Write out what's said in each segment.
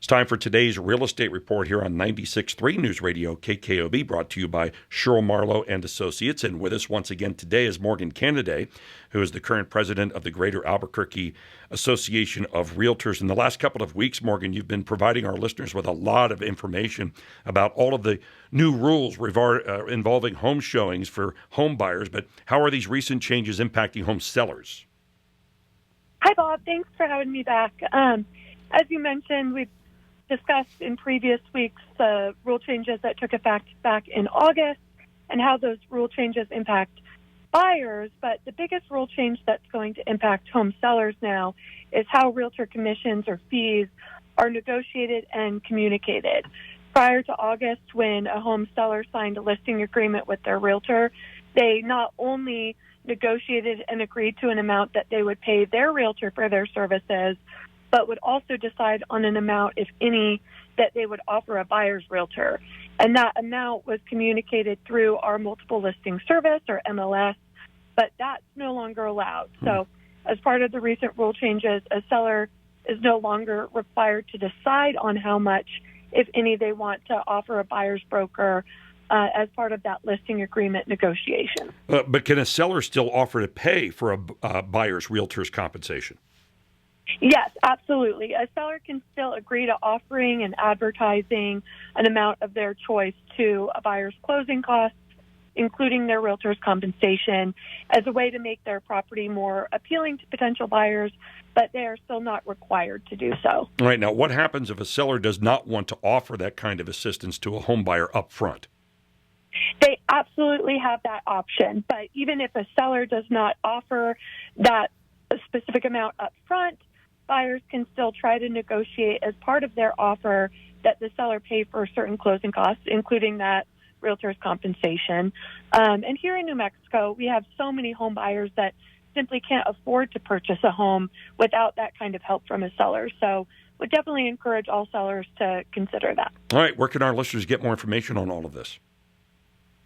time for today's real estate report here on 96.3 News Radio, KKOB, brought to you by Sherrill Marlowe and Associates. And with us once again today is Morgan Cannaday, who is the current president of the Greater Albuquerque Association of Realtors. In the last couple of weeks, Morgan, you've been providing our listeners with a lot of information about all of the new rules involving home showings for home buyers. But how are these recent changes impacting home sellers? Hi, Bob. Thanks for having me back. As you mentioned, we've discussed in previous weeks the rule changes that took effect back in August and how those rule changes impact buyers. But the biggest rule change that's going to impact home sellers now is how realtor commissions or fees are negotiated and communicated. Prior to August, when a home seller signed a listing agreement with their realtor, they not only negotiated and agreed to an amount that they would pay their realtor for their services, but would also decide on an amount, if any, that they would offer a buyer's realtor. And that amount was communicated through our multiple listing service, or MLS, but that's no longer allowed. So as part of the recent rule changes, a seller is no longer required to decide on how much, if any, they want to offer a buyer's broker as part of that listing agreement negotiation. But can a seller still offer to pay for a buyer's realtor's compensation? Yes, absolutely. A seller can still agree to offering and advertising an amount of their choice to a buyer's closing costs, including their realtor's compensation, as a way to make their property more appealing to potential buyers, but they are still not required to do so. All right. Now, what happens if a seller does not want to offer that kind of assistance to a home buyer up front? They absolutely have that option, but even if a seller does not offer that specific amount up front, buyers can still try to negotiate as part of their offer that the seller pay for certain closing costs, including that realtor's compensation. And here in New Mexico, we have so many home buyers that simply can't afford to purchase a home without that kind of help from a seller. So would definitely encourage all sellers to consider that. All right. Where can our listeners get more information on all of this?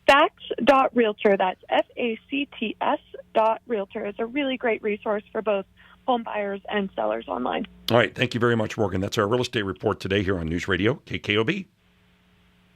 Facts.realtor, that's FACTS.realtor, is a really great resource for both home buyers and sellers online. All right. Thank you very much, Morgan. That's our real estate report today here on News Radio, KKOB.